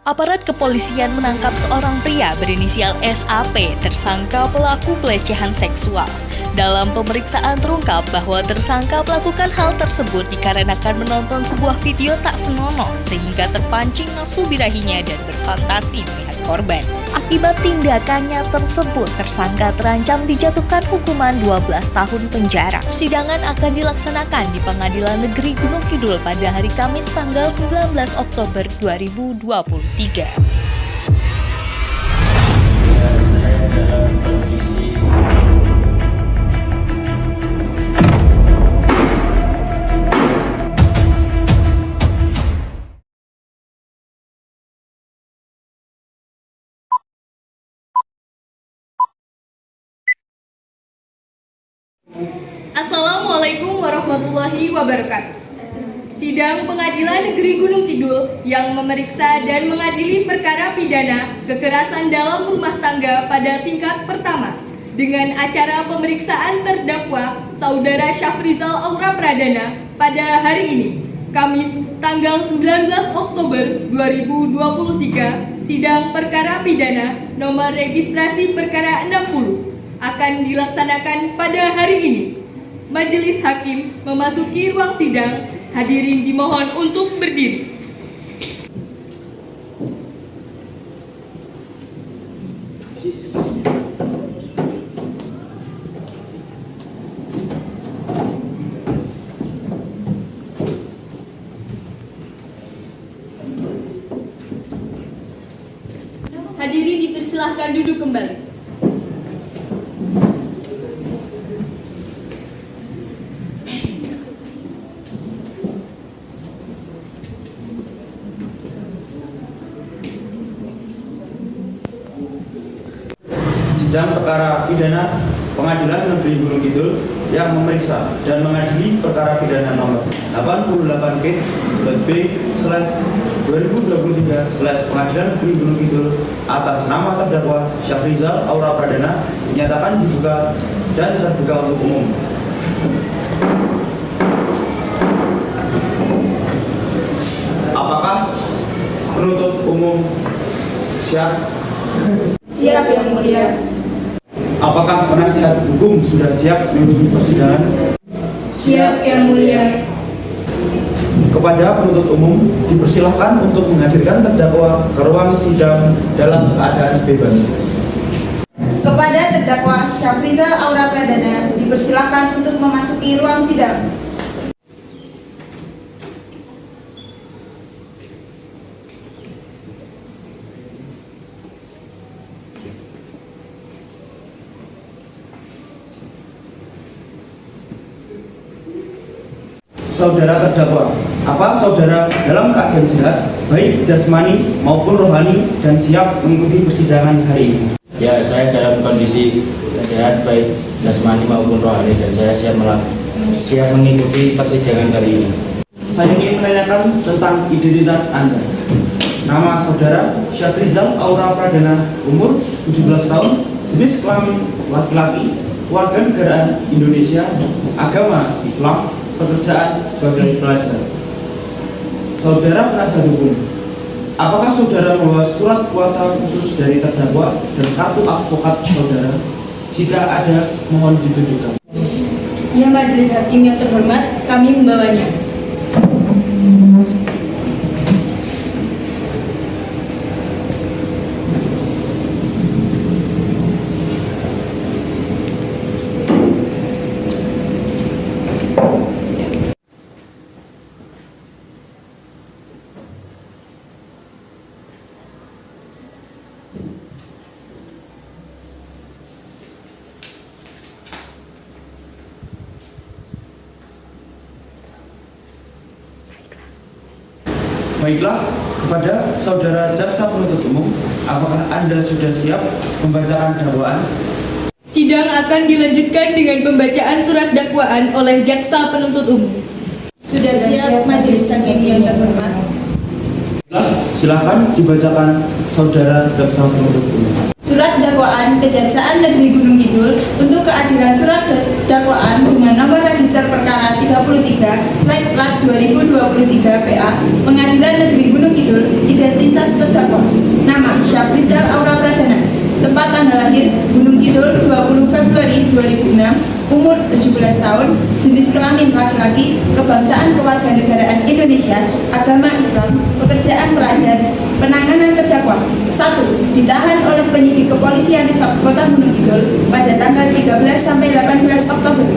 Aparat kepolisian menangkap seorang pria berinisial SAP tersangka pelaku pelecehan seksual. Dalam pemeriksaan terungkap bahwa tersangka melakukan hal tersebut dikarenakan menonton sebuah video tak senonoh sehingga terpancing nafsu birahinya dan berfantasi melihat korban. Akibat tindakannya tersebut, tersangka terancam dijatuhkan hukuman 12 tahun penjara. Persidangan akan dilaksanakan di Pengadilan Negeri Gunung Kidul pada hari Kamis tanggal 19 Oktober 2023. Assalamualaikum warahmatullahi wabarakatuh. Sidang Pengadilan Negeri Gunung Kidul yang memeriksa dan mengadili perkara pidana kekerasan dalam rumah tangga pada tingkat pertama dengan acara pemeriksaan terdakwa Saudara Syafrizal Aura Pradana pada hari ini, Kamis tanggal 19 Oktober 2023, sidang perkara pidana nomor registrasi perkara 60 akan dilaksanakan pada hari ini. Majelis Hakim memasuki ruang sidang. Hadirin dimohon untuk berdiri. Hadirin dipersilahkan duduk kembali. Sidang perkara pidana Pengadilan Negeri Gunung Kidul yang memeriksa dan mengadili perkara pidana nomor 88-B/2023/Pengadilan Negeri Gunung Kidul atas nama terdakwa Syafrizal Aura Pradana dinyatakan dibuka dan terbuka untuk umum. Apakah penuntut umum siap? Siap, Yang Mulia. Apakah penasihat hukum sudah siap mengikuti persidangan? Siap, Yang Mulia. Kepada penuntut umum dipersilahkan untuk menghadirkan terdakwa ke ruang sidang dalam keadaan bebas. Kepada terdakwa Syafrizal Aura Pradana dipersilahkan untuk memasuki ruang sidang. Saudara terdakwa, apa saudara dalam keadaan sehat, baik jasmani maupun rohani dan siap mengikuti persidangan hari ini? Ya, saya dalam kondisi sehat baik jasmani maupun rohani dan saya siap mengikuti persidangan kali ini. Saya ingin menanyakan tentang identitas Anda. Nama saudara Syafrizal Aura Pradana, umur 17 tahun, jenis kelamin laki-laki, warganegaraan Indonesia, agama Islam, pekerjaan sebagai pelajar. Saudara penasihat hukum, apakah saudara membawa surat kuasa khusus dari terdakwa dan kartu advokat saudara? Jika ada, mohon ditunjukkan. Ya, Majelis Hakim yang terhormat, kami membawanya. Baiklah, kepada saudara jaksa penuntut umum, apakah Anda sudah siap membacakan dakwaan? Sidang akan dilanjutkan dengan pembacaan surat dakwaan oleh jaksa penuntut umum. Sudah siap, Majelis Hakim yang terhormat. Silakan dibacakan saudara jaksa penuntut umum. Surat dakwaan Kejaksaan Negeri Gunung Kidul untuk keadilan surat dakwaan dengan nomor register perkara 33 slide plat 2023 PA Pengadilan Negeri Gunung Kidul, identitas terdakwa. Nama Syafrizal Aura Pradana. Tempat tanggal lahir Gunung Kidul 20 Februari 2006. Umur 17 tahun, jenis kelamin laki-laki, kebangsaan kewarganegaraan Indonesia, agama Islam, pekerjaan pelajar. Penanganan terdakwa: 1. Ditahan oleh penyidik kepolisian Resort Kota Gunung Kidul pada tanggal 13 sampai 18 Oktober.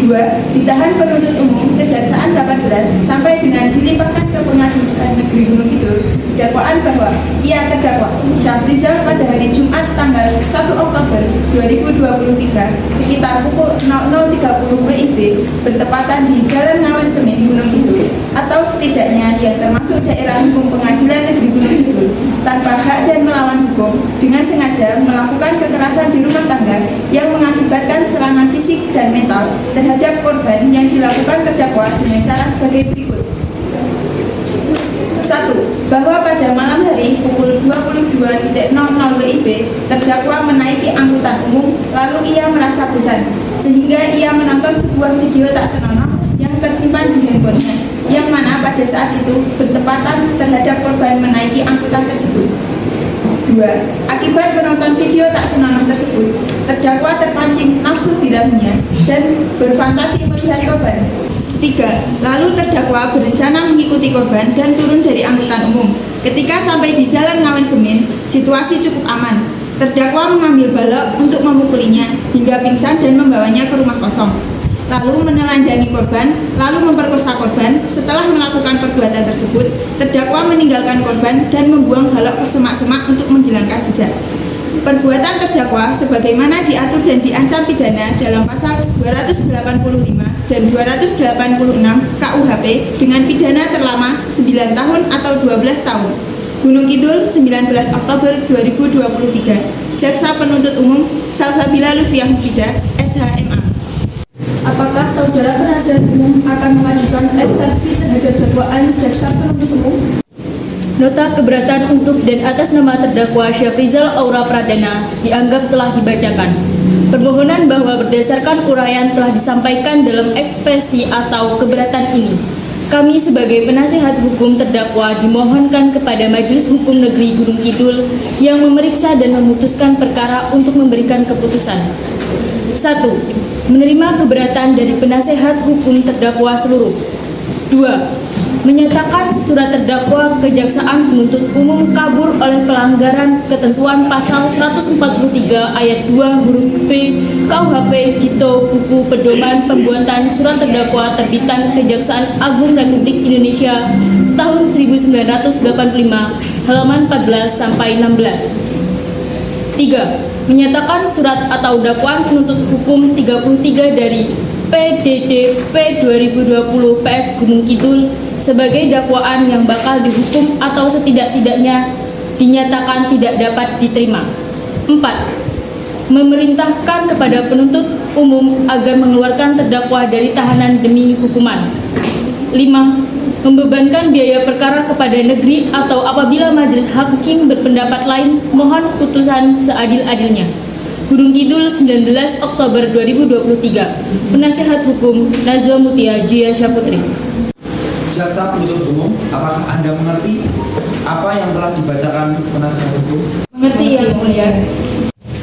2. Ditahan penuntut umum Kejaksaan 18 sampai dengan dilimpahkan ke Pengadilan Negeri Gunung Kidul dakwaan bahwa ia terdakwa Syafrizal pada hari Jumat tanggal 1 Oktober 2023 sekitar pukul 00.30 WIB bertepatan di Jalan Ngawen Semen Gunung Kidul atau setidaknya yang termasuk daerah hukum Pengadilan Negeri Gunung Kidul tanpa hak dan melawan hukum dengan sengaja melakukan kekerasan di rumah tangga yang mengakibatkan serangan fisik dan mental terhadap korban yang dilakukan terdakwa dengan cara sebagai berikut. 1. Bahwa pada malam hari pukul 22.00 WIB terdakwa menaiki angkutan umum lalu ia merasa bosan sehingga ia menonton sebuah video tak senonoh yang tersimpan di handphonenya yang mana pada saat itu bertepatan terhadap korban menaiki angkutan tersebut. 2. Akibat menonton video tak senonoh tersebut, terdakwa terpancing nafsu birahinya dan berfantasi melihat korban. 3. Lalu terdakwa berencana mengikuti korban dan turun dari angkutan umum. Ketika sampai di Jalan Ngawen Semen, situasi cukup aman. Terdakwa mengambil balok untuk memukulinya hingga pingsan dan membawanya ke rumah kosong. Lalu menelanjangi korban, lalu memperkosa korban. Setelah melakukan perbuatan tersebut, terdakwa meninggalkan korban dan membuang balok ke semak-semak untuk menghilangkan jejak. Perbuatan terdakwa sebagaimana diatur dan diancam pidana dalam pasal 285 dan 286 KUHP dengan pidana terlama 9 tahun atau 12 tahun. Gunung Kidul, 19 Oktober 2023. Jaksa Penuntut Umum Salsabila Lutfiah Mufidah, SHMA. Apakah saudara penasihat umum akan mengajukan eksepsi terhadap dakwaan jaksa penuntut umum? Nota keberatan untuk dan atas nama terdakwa Syafrizal Aura Pradana dianggap telah dibacakan. Permohonan bahwa berdasarkan uraian telah disampaikan dalam ekspresi atau keberatan ini, kami sebagai penasihat hukum terdakwa dimohonkan kepada Majelis Hukum Negeri Gunung Kidul yang memeriksa dan memutuskan perkara untuk memberikan keputusan. 1. Menerima keberatan dari penasihat hukum terdakwa seluruh. 2. Menyatakan surat terdakwa Kejaksaan Penuntut Umum kabur oleh pelanggaran ketentuan pasal 143 ayat 2 huruf P KUHP Cito Buku Pedoman Pembuatan Surat Terdakwa Terbitan Kejaksaan Agung Republik Indonesia tahun 1985 halaman 14 sampai 16. 3. Menyatakan surat atau dakwaan penuntut hukum 33 dari PDDP 2020 PS Gunung Kidul sebagai dakwaan yang bakal dihukum atau setidak-tidaknya dinyatakan tidak dapat diterima. 4. Memerintahkan kepada penuntut umum agar mengeluarkan terdakwa dari tahanan demi hukuman. 5. Membebankan biaya perkara kepada negeri atau apabila majelis hakim berpendapat lain, mohon putusan seadil-adilnya. Gunung Kidul, 19 Oktober 2023. Penasihat Hukum Nazwa Mutia Jia Syaputri. Jaksa Penuntut Umum, apakah Anda mengerti apa yang telah dibacakan penasihat hukum? Mengerti, Yang Mulia.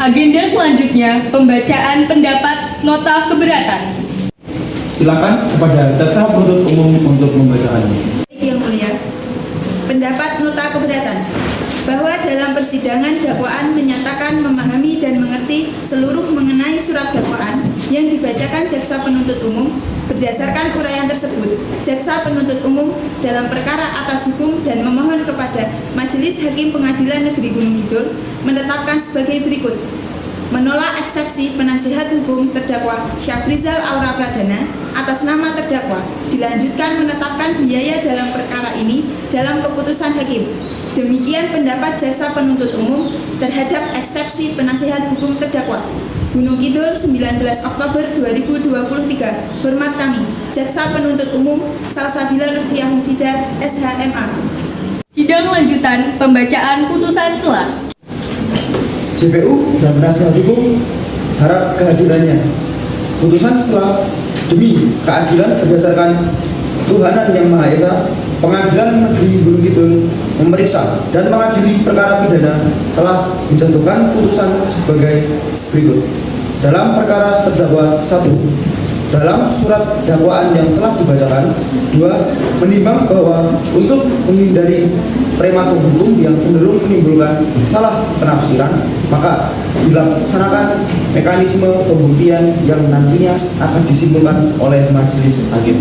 Agenda selanjutnya pembacaan pendapat nota keberatan. Silakan kepada Jaksa Penuntut Umum untuk membacakannya. Yang Mulia. Pendapat nota keberatan bahwa dalam persidangan dakwaan menyatakan memahami dan mengerti seluruh mengenai surat dakwaan yang dibacakan jaksa penuntut umum. Berdasarkan uraian tersebut, jaksa penuntut umum dalam perkara atas hukum dan memohon kepada Majelis Hakim Pengadilan Negeri Gunung Kidul menetapkan sebagai berikut: menolak eksepsi penasihat hukum terdakwa Syafrizal Aura Pradana atas nama terdakwa, dilanjutkan menetapkan biaya dalam perkara ini dalam keputusan hakim. Demikian pendapat jaksa penuntut umum terhadap eksepsi penasihat hukum terdakwa. Gunung Kidul, 19 Oktober 2023. Hormat kami, Jaksa Penuntut Umum Salsabila Lutfiah Mufidah, SHMA. Sidang lanjutan pembacaan putusan sela. JPU dan penasihat hukum harap kehadirannya. Putusan sela demi keadilan berdasarkan Tuhanan Yang Maha Esa, Pengadilan Negeri Gunung Kidul memeriksa dan mengadili perkara pidana telah menjatuhkan putusan sebagai berikut. Dalam perkara terdakwa 1, dalam surat dakwaan yang telah dibacakan, 2, menimbang bahwa untuk menghindari prematur hukum yang cenderung menimbulkan salah penafsiran, maka dilaksanakan mekanisme pembuktian yang nantinya akan disimpulkan oleh majelis hakim.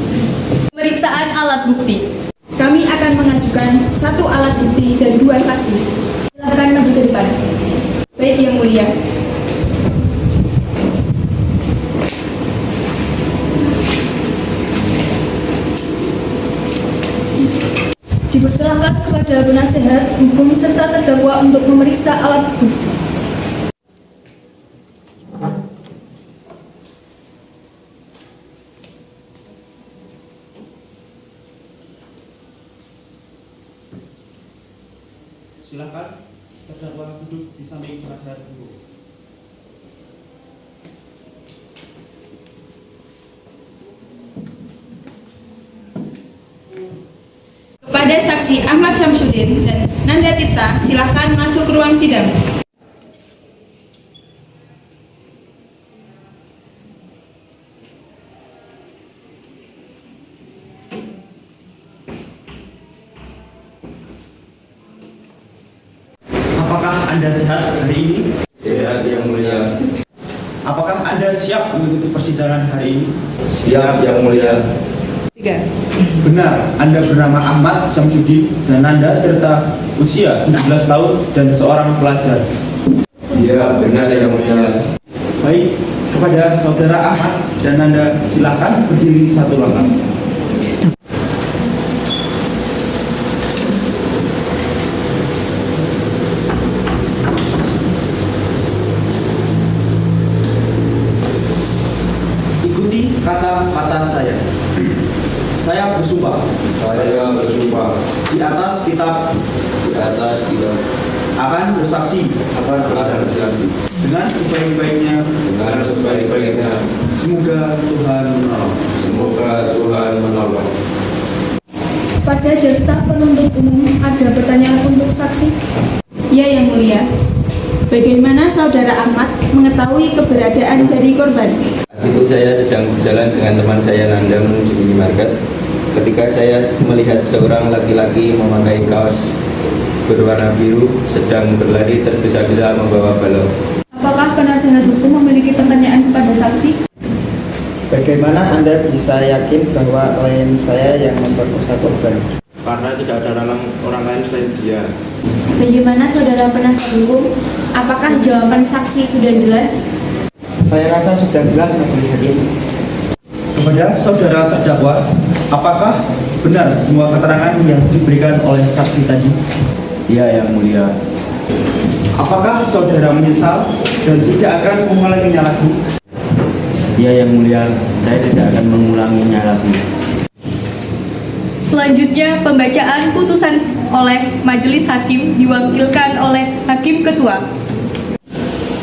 Pemeriksaan alat bukti. Kami akan mengajukan 1 alat bukti dan 2 saksi. Silakan maju ke depan. Baik Yang Mulia. Dipersilahkan kepada penasehat hukum serta terdakwa untuk memeriksa alat bukti. Silakan terdakwa duduk di samping penasihat hukum. Kepada saksi Ahmad Samsudin dan Nanda Tirta, silakan masuk ke ruang sidang. Apakah Anda sehat hari ini? Sehat Yang Mulia. Apakah Anda siap mengikuti persidangan hari ini? Siap Yang Mulia. 3. Benar, Anda bernama Ahmad Samsudin dan Anda Tirta, usia 17 tahun dan seorang pelajar. Iya benar Yang Mulia. Baik, kepada saudara Ahmad dan Anda silakan berdiri satu langkah. Ikuti kata-kata saya. Saya bersumpah Saya bersumpah di atas kitab di atas kita akan bersaksi akan bersaksi dengan sebaik-baiknya. dengan sebaik-baiknya. Semoga Tuhan menolong. Semoga Tuhan menolong. Pada jaksa penuntut umum ada pertanyaan untuk saksi. Ya Yang Mulia. Bagaimana saudara Ahmad mengetahui keberadaan dari korban? Itu saya sedang berjalan dengan teman saya Nanda menuju minimarket. Ketika saya melihat seorang laki-laki memakai kaos berwarna biru sedang berlari tergesa-gesa membawa balok. Apakah penasehat hukum memiliki pertanyaan kepada saksi? Bagaimana Anda bisa yakin bahwa klien saya yang memperkosa korban? Karena tidak ada orang lain selain dia. Bagaimana saudara penasihat hukum? Apakah jawaban saksi sudah jelas? Saya rasa sudah jelas majelis hakim. Kepada saudara terdakwa, apakah benar semua keterangan yang diberikan oleh saksi tadi? Iya Yang Mulia. Apakah saudara menyesal dan tidak akan mengulanginya lagi? Iya Yang Mulia, saya tidak akan mengulanginya lagi. Selanjutnya pembacaan putusan oleh majelis hakim diwakilkan oleh hakim ketua.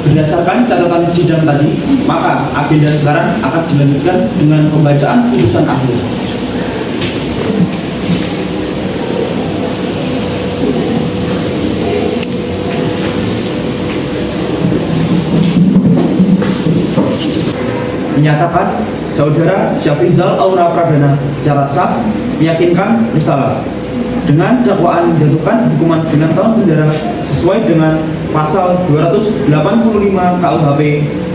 Berdasarkan catatan sidang tadi, maka agenda sekarang akan dilanjutkan dengan pembacaan putusan akhir. Menyatakan saudara Syafrizal Aura Pradana secara sah meyakinkan bersalah dengan dakwaan menjatuhkan hukuman 9 tahun penjara sesuai dengan pasal 285 KUHP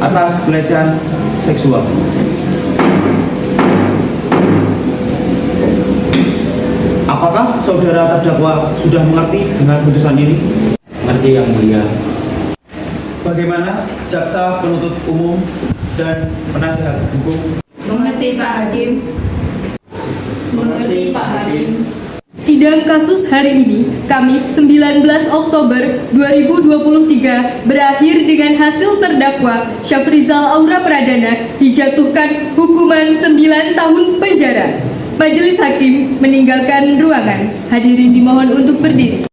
atas pelecehan seksual. Apakah saudara terdakwa sudah mengerti dengan putusan ini? Mengerti Yang Mulia. Bagaimana jaksa penuntut umum dan penasihat hukum? Mengerti Pak Hakim. Mengerti Pak Hakim. Sidang kasus hari ini, Kamis 19 Oktober 2023, berakhir dengan hasil terdakwa Syafrizal Aura Pradana dijatuhkan hukuman 9 tahun penjara. Majelis hakim meninggalkan ruangan. Hadirin dimohon untuk berdiri.